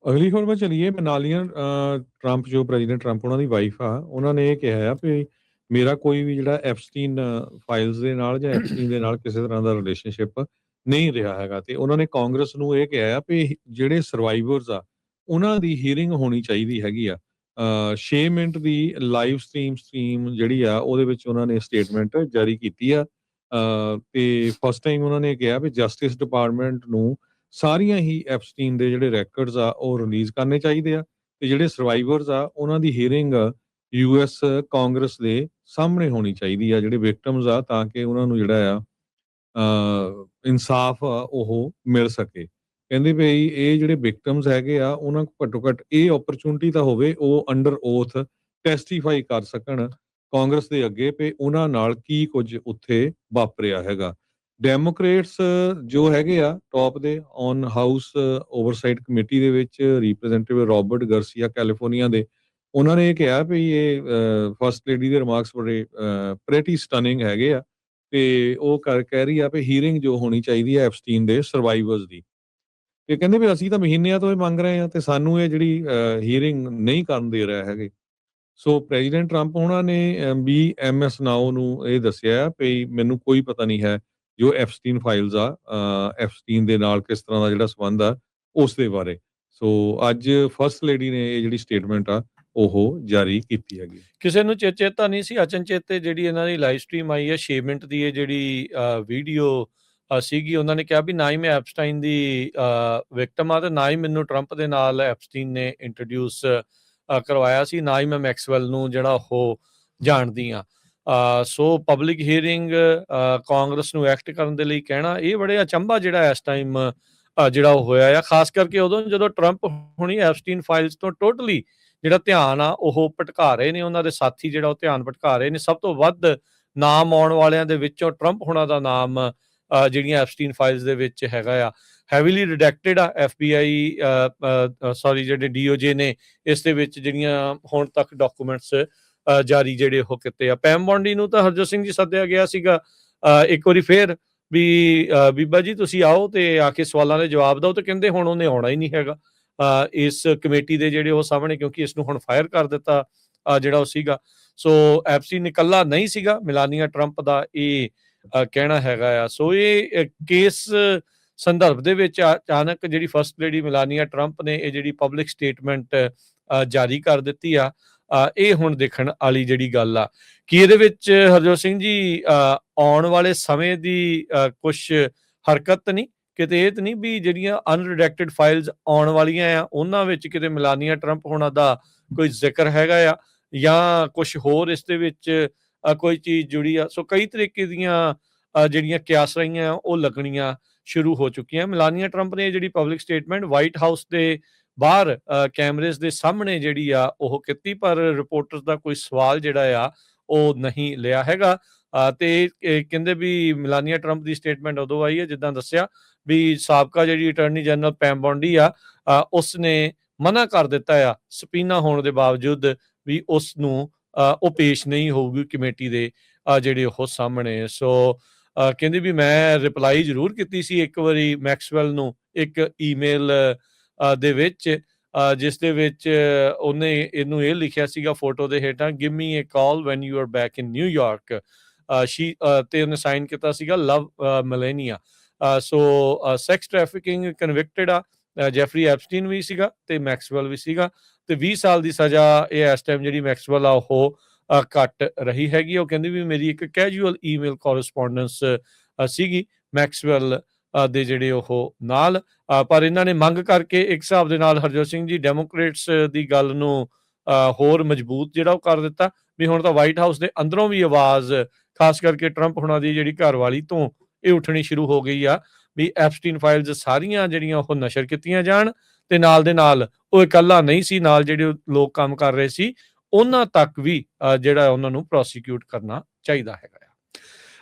ਅਗਲੀ ਖਬਰ 'ਤੇ ਚੱਲੀਏ। ਮਨਾਲੀਆ ਟਰੰਪ ਜੋ ਪ੍ਰੈਜ਼ੀਡੈਂਟ ਟਰੰਪ ਉਹਨਾਂ ਦੀ ਵਾਈਫ ਆ, ਉਹਨਾਂ ਨੇ ਇਹ ਕਿਹਾ ਆ ਵੀ ਮੇਰਾ ਕੋਈ ਵੀ ਜਿਹੜਾ ਐਪਸਟੀਨ ਫਾਈਲਸ ਦੇ ਨਾਲ ਜਾਂ ਐਪਸਟੀਨ ਦੇ ਨਾਲ ਕਿਸੇ ਤਰ੍ਹਾਂ ਦਾ ਰਿਲੇਸ਼ਨਸ਼ਿਪ ਨਹੀਂ ਰਿਹਾ ਹੈਗਾ। ਤੇ ਉਹਨਾਂ ਨੇ ਕਾਂਗਰਸ ਨੂੰ ਇਹ ਕਿਹਾ ਆ ਵੀ ਜਿਹੜੇ ਸਰਵਾਈਵਰਸ ਆ, ਉਹਨਾਂ ਦੀ ਹੀਅਰਿੰਗ ਹੋਣੀ ਚਾਹੀਦੀ ਹੈਗੀ ਆ। 6 ਮਿੰਟ ਦੀ ਲਾਈਵ ਸਟ੍ਰੀਮ ਜਿਹੜੀ ਆ, ਉਹਦੇ ਵਿੱਚ ਉਹਨਾਂ ਨੇ ਸਟੇਟਮੈਂਟ ਜਾਰੀ ਕੀਤੀ ਆ। ਤੇ ਫਸਟ ਟਾਈਮ ਉਹਨਾਂ ਨੇ ਕਿਹਾ ਵੀ ਜਸਟਿਸ ਡਿਪਾਰਟਮੈਂਟ ਨੂੰ ਸਾਰੀਆਂ ਹੀ ਐਪਸਟੀਨ ਦੇ ਜਿਹੜੇ ਰੈਕਰਡਸ ਆ ਉਹ ਰਿਲੀਜ਼ ਕਰਨੇ ਚਾਹੀਦੇ ਆ, ਤੇ ਜਿਹੜੇ ਸਰਵਾਈਵਰਸ ਆ ਉਹਨਾਂ ਦੀ ਹੀਅਰਿੰਗ ਯੂਐਸ ਕਾਂਗਰਸ ਦੇ ਸਾਹਮਣੇ ਹੋਣੀ ਚਾਹੀਦੀ ਆ, ਜਿਹੜੇ ਵਿਕਟਮਸ ਆ, ਤਾਂ ਕਿ ਉਹਨਾਂ ਨੂੰ ਜਿਹੜਾ ਆ ਇਨਸਾਫ ਆ ਉਹ ਮਿਲ ਸਕੇ। ਕਹਿੰਦੇ ਵੀ ਇਹ ਜਿਹੜੇ ਵਿਕਟਮਸ ਹੈਗੇ ਆ, ਉਹਨਾਂ ਨੂੰ ਘੱਟੋ ਘੱਟ ਇਹ ਓਪਰਚੁਨਿਟੀ ਤਾਂ ਹੋਵੇ ਉਹ ਅੰਡਰ ਓਥ ਟੈਸਟੀਫਾਈ ਕਰ ਸਕਣ ਕਾਂਗਰਸ ਦੇ ਅੱਗੇ ਵੀ ਉਹਨਾਂ ਨਾਲ ਕੀ ਕੁਝ ਉੱਥੇ ਵਾਪਰਿਆ ਹੈਗਾ। ਡੈਮੋਕ੍ਰੇਟਸ ਜੋ ਹੈਗੇ ਆ ਟੌਪ ਦੇ ਔਨ ਹਾਊਸ ਓਵਰਸਾਈਟ ਕਮੇਟੀ ਦੇ ਵਿੱਚ ਰਿਪਰੈਜ਼ੈਂਟੇਟਿਵ ਰੋਬਰਟ ਗਰਸੀਆ ਕੈਲੀਫੋਰਨੀਆ ਦੇ, ਉਹਨਾਂ ਨੇ ਇਹ ਕਿਹਾ ਵੀ ਇਹ ਫਸਟ ਲੇਡੀ ਦੇ ਰਿਮਾਰਕਸ ਬੜੇ ਪ੍ਰੈਟੀ ਸਟਨਿੰਗ ਹੈਗੇ ਆ, ਤੇ ਉਹ ਕਹਿ ਰਹੀ ਆ ਵੀ ਹੀਅਰਿੰਗ ਜੋ ਹੋਣੀ ਚਾਹੀਦੀ ਹੈ ਐਪਸਟੀਨ ਦੇ ਸਰਵਾਈਵਰਸ ਦੀ। ਤੇ ਕਹਿੰਦੇ ਵੀ ਅਸੀਂ ਤਾਂ ਮਹੀਨਿਆਂ ਤੋਂ ਇਹ ਮੰਗ ਰਹੇ ਹਾਂ ਤੇ ਸਾਨੂੰ ਇਹ ਜਿਹੜੀ ਹੀਅਰਿੰਗ ਨਹੀਂ ਕਰਨ ਦੇ ਰਿਹਾ ਹੈਗੇ। ਸੋ ਪ੍ਰੈਜ਼ੀਡੈਂਟ ਟਰੰਪ ਉਹਨਾਂ ਨੇ ਵੀ ਐਮਐਸ ਨਾਓ ਨੂੰ ਇਹ ਦੱਸਿਆ ਵੀ ਮੈਨੂੰ ਕੋਈ ਪਤਾ ਨਹੀਂ ਹੈ ਜੋ ਐਪਸਟੀਨ ਫਾਈਲਸ ਆ, ਐਪਸਟੀਨ ਦੇ ਨਾਲ ਕਿਸ ਤਰ੍ਹਾਂ ਦਾ ਜਿਹੜਾ ਸੰਬੰਧ ਆ ਉਸ ਦੇ ਬਾਰੇ। ਸੋ ਅੱਜ ਫਸਟ ਲੇਡੀ ਨੇ ਇਹ ਜਿਹੜੀ ਸਟੇਟਮੈਂਟ ਆ ਉਹ ਜਾਰੀ ਕੀਤੀ ਹੈਗੀ। ਕਿਸੇ ਨੂੰ ਚੇਤਾ ਨਹੀਂ ਸੀ, ਅਚਨਚੇਤੇ ਜਿਹੜੀ ਇਹਨਾਂ ਦੀ ਲਾਈਵ ਸਟ੍ਰੀਮ ਆਈ ਹੈ 6 ਮਿੰਟ ਦੀ, ਇਹ ਜਿਹੜੀ ਵੀਡੀਓ ਸੀਗੀ, ਉਹਨਾਂ ਨੇ ਕਿਹਾ ਵੀ ਨਾ ਹੀ ਮੈਂ ਐਪਸਟਾਈਨ ਦੀ ਵਿਕਟਮ ਆ ਤੇ ਨਾ ਹੀ ਮੈਨੂੰ ਟਰੰਪ ਦੇ ਨਾਲ ਐਪਸਟੀਨ ਨੇ ਇੰਟਰੋਡਿਊਸ ਕਰਵਾਇਆ ਸੀ, ਨਾ ਹੀ ਮੈਂ ਮੈਕਸਵੈਲ ਨੂੰ ਜਿਹੜਾ ਉਹ ਜਾਣਦੀ ਆ। ਸੋ ਪਬਲਿਕ ਹੀਅਰਿੰਗ ਕਾਂਗਰਸ ਨੂੰ ਐਕਟ ਕਰਨ ਦੇ ਲਈ ਕਹਿਣਾ, ਇਹ ਬੜੇ ਅਚੰਭਾ ਜਿਹੜਾ ਇਸ ਟਾਈਮ ਜਿਹੜਾ ਉਹ ਹੋਇਆ ਆ, ਖਾਸ ਕਰਕੇ ਉਦੋਂ ਜਦੋਂ ਟਰੰਪ ਹੁਣੀ ਐਪਸਟੀਨ ਫਾਈਲਸ ਤੋਂ ਟੋਟਲੀ ਜਿਹੜਾ ਧਿਆਨ ਆ ਉਹ ਭਟਕਾ ਰਹੇ ਨੇ, ਉਹਨਾਂ ਦੇ ਸਾਥੀ ਜਿਹੜਾ ਉਹ ਧਿਆਨ ਭਟਕਾ ਰਹੇ ਨੇ। ਸਭ ਤੋਂ ਵੱਧ ਨਾਮ ਆਉਣ ਵਾਲਿਆਂ ਦੇ ਵਿੱਚੋਂ ਟਰੰਪ ਹੁਣਾਂ ਦਾ ਨਾਮ ਜਿਹੜੀਆਂ ਐਪਸਟੀਨ ਫਾਈਲਸ ਦੇ ਵਿੱਚ ਹੈਗਾ ਆ, ਹੈਵੀਲੀ ਰਿਡੈਕਟਡ ਆ। FBI ਸੌਰੀ ਜਿਹੜੇ DOJ ਨੇ ਇਸ ਦੇ ਵਿੱਚ ਜਿਹੜੀਆਂ ਹੁਣ ਤੱਕ ਡਾਕੂਮੈਂਟਸ ਜਾਰੀ ਜਿਹੜੇ ਉਹ ਕੀਤੇ ਆ। ਪੈਮ ਬੌਂਡੀ ਨੂੰ ਤਾਂ ਹਰਜੋਤ ਸਿੰਘ ਜੀ ਸੱਦਿਆ ਗਿਆ ਸੀਗਾ ਇੱਕ ਵਾਰੀ ਫੇਰ ਵੀ ਬੀਬਾ ਜੀ ਤੁਸੀਂ ਆਓ ਤੇ ਆ ਕੇ ਸਵਾਲਾਂ ਦੇ ਜਵਾਬ ਦਿਓ, ਤੇ ਕਹਿੰਦੇ ਹੁਣ ਉਹਨੇ ਆਉਣਾ ਹੀ ਨਹੀਂ ਹੈਗਾ ਇਸ ਕਮੇਟੀ ਦੇ ਜਿਹੜੇ ਉਹ ਸਾਹਮਣੇ, ਕਿਉਂਕਿ ਇਸ ਨੂੰ ਹੁਣ ਫਾਇਰ ਕਰ ਦਿੱਤਾ ਜਿਹੜਾ ਉਹ ਸੀਗਾ। ਸੋ ਐਪਸਟੀਨ ਇਕੱਲਾ ਨਹੀਂ ਸੀਗਾ, ਮਿਲਾਨੀਆ ਟਰੰਪ ਦਾ ਇਹ ਕਹਿਣਾ ਹੈਗਾ ਆ। ਸੋ ਇਹ ਕੇਸ ਸੰਦਰਭ ਦੇ ਵਿੱਚ ਅਚਾਨਕ ਜਿਹੜੀ ਫਸਟ ਲੇਡੀ ਮਿਲਾਨੀਆ ਟਰੰਪ ਨੇ ਇਹ ਜਿਹੜੀ ਪਬਲਿਕ ਸਟੇਟਮੈਂਟ ਜਾਰੀ ਕਰ ਦਿੱਤੀ ਆ, ਇਹ ਹੁਣ ਦੇਖਣ ਵਾਲੀ ਜਿਹੜੀ ਗੱਲ ਆ ਕਿ ਇਹਦੇ ਵਿੱਚ ਹਰਜੋਤ ਸਿੰਘ ਜੀ ਆਉਣ ਵਾਲੇ ਸਮੇਂ ਦੀ ਕੁਝ ਹਰਕਤ ਤਾਂ ਨਹੀਂ, ਕਿਤੇ ਇਹ ਤਾਂ ਨਹੀਂ ਵੀ ਜਿਹੜੀਆਂ ਅਨਰਿਡੈਕਟਡ ਫਾਈਲਸ ਆਉਣ ਵਾਲੀਆਂ ਆ ਉਹਨਾਂ ਵਿੱਚ ਕਿਤੇ ਮਿਲਾਨੀਆ ਟਰੰਪ ਹੋਣਾ ਦਾ ਕੋਈ ਜ਼ਿਕਰ ਹੈਗਾ ਆ, ਜਾਂ ਕੁਝ ਹੋਰ ਇਸ ਦੇ ਵਿੱਚ ਕੋਈ ਚੀਜ਼ ਜੁੜੀ ਆ। ਸੋ ਕਈ ਤਰੀਕੇ ਦੀਆਂ ਜਿਹੜੀਆਂ ਕਿਆਸਰਾਈਆਂ ਉਹ ਲੱਗਣੀਆਂ ਸ਼ੁਰੂ ਹੋ ਚੁੱਕੀਆਂ। ਮਿਲਾਨੀਆ ਟਰੰਪ ਨੇ ਜਿਹੜੀ ਪਬਲਿਕ ਸਟੇਟਮੈਂਟ ਵਾਈਟ ਹਾਊਸ ਦੇ ਬਾਹਰ ਕੈਮਰੇਜ਼ ਦੇ ਸਾਹਮਣੇ ਜਿਹੜੀ ਆ ਉਹ ਕੀਤੀ, ਪਰ ਰਿਪੋਰਟਰਸ ਦਾ ਕੋਈ ਸਵਾਲ ਜਿਹੜਾ ਆ ਉਹ ਨਹੀਂ ਲਿਆ ਹੈਗਾ। ਤੇ ਕਹਿੰਦੇ ਵੀ ਮਿਲਾਨੀਆ ਟਰੰਪ ਦੀ ਸਟੇਟਮੈਂਟ ਉਦੋਂ ਆਈ ਹੈ ਜਿੱਦਾਂ ਦੱਸਿਆ ਵੀ ਸਾਬਕਾ ਜਿਹੜੀ ਅਟਾਰਨੀ ਜਨਰਲ ਪੈਮ ਬੌਂਡੀ ਆ ਉਸ ਨੇ ਮਨਾ ਕਰ ਦਿੱਤਾ ਆ ਸਪੀਨਾ ਹੋਣ ਦੇ ਬਾਵਜੂਦ ਵੀ ਉਸ ਨੂੰ ਉਹ ਪੇਸ਼ ਨਹੀਂ ਹੋਊਗੀ ਕਮੇਟੀ ਦੇ ਜਿਹੜੇ ਉਹ ਸਾਹਮਣੇ। ਸੋ ਕਹਿੰਦੇ ਵੀ ਮੈਂ ਰਿਪਲਾਈ ਜ਼ਰੂਰ ਕੀਤੀ ਸੀ ਇੱਕ ਵਾਰੀ ਮੈਕਸਵੈਲ ਨੂੰ ਇੱਕ ਈਮੇਲ ਦੇ ਵਿੱਚ, ਜਿਸ ਦੇ ਵਿੱਚ ਉਹਨੇ ਇਹਨੂੰ ਇਹ ਲਿਖਿਆ ਸੀਗਾ ਫੋਟੋ ਦੇ ਹੇਠਾਂ, give me a call when you are back in New York. ਤੇ ਉਹਨੇ ਸਾਈਨ ਕੀਤਾ ਸੀਗਾ love Melania. So sex trafficking convicted ਆ ਜੈਫਰੀ ਐਪਸਟੀਨ ਵੀ ਸੀਗਾ ਤੇ ਮੈਕਸਵੈਲ ਵੀ ਸੀਗਾ, ਤੇ 20 ਸਾਲ ਦੀ ਸਜ਼ਾ ਇਹ ਇਸ ਟਾਈਮ ਜਿਹੜੀ ਮੈਕਸਵੈਲ ਆ ਉਹ ਕੱਟ ਰਹੀ ਹੈਗੀ। ਉਹ ਕਹਿੰਦੀ ਵੀ ਮੇਰੀ ਇੱਕ ਕੈਜੂਅਲ ਈਮੇਲ ਕੋਰਸਪੋਂਡੈਂਸ ਸੀਗੀ ਮੈਕਸਵੈਲ ਦੇ ਜਿਹੜੇ ਉਹ ਨਾਲ, ਪਰ ਇਹਨਾਂ ਨੇ ਮੰਗ ਕਰਕੇ ਇੱਕ ਹਿਸਾਬ ਦੇ ਨਾਲ ਹਰਜੋਤ ਸਿੰਘ ਜੀ ਡੈਮੋਕ੍ਰੇਟਸ ਦੀ ਗੱਲ ਨੂੰ ਹੋਰ ਮਜ਼ਬੂਤ ਜਿਹੜਾ ਉਹ ਕਰ ਦਿੱਤਾ ਵੀ ਹੁਣ ਤਾਂ ਵਾਈਟ ਹਾਊਸ ਦੇ ਅੰਦਰੋਂ ਵੀ ਆਵਾਜ਼ ਖਾਸ ਕਰਕੇ ਟਰੰਪ ਹੁਣਾਂ ਦੀ ਜਿਹੜੀ ਘਰਵਾਲੀ ਤੋਂ ਇਹ ਉੱਠਣੀ ਸ਼ੁਰੂ ਹੋ ਗਈ ਆ ਵੀ ਐਪਸਟੀਨ ਫਾਈਲਸ ਸਾਰੀਆਂ ਜਿਹੜੀਆਂ ਉਹ ਨਸ਼ਰ ਕੀਤੀਆਂ ਜਾਣ, ਤੇ ਨਾਲ ਦੇ ਨਾਲ ਉਹ ਇਕੱਲਾ ਨਹੀਂ ਸੀ, ਨਾਲ ਜਿਹੜੇ ਲੋਕ ਕੰਮ ਕਰ ਰਹੇ ਸੀ ਉਹਨਾਂ ਤੱਕ ਵੀ ਜਿਹੜਾ ਉਹਨਾਂ ਨੂੰ ਪ੍ਰੋਸੀਕਿਊਟ ਕਰਨਾ ਚਾਹੀਦਾ ਹੈਗਾ।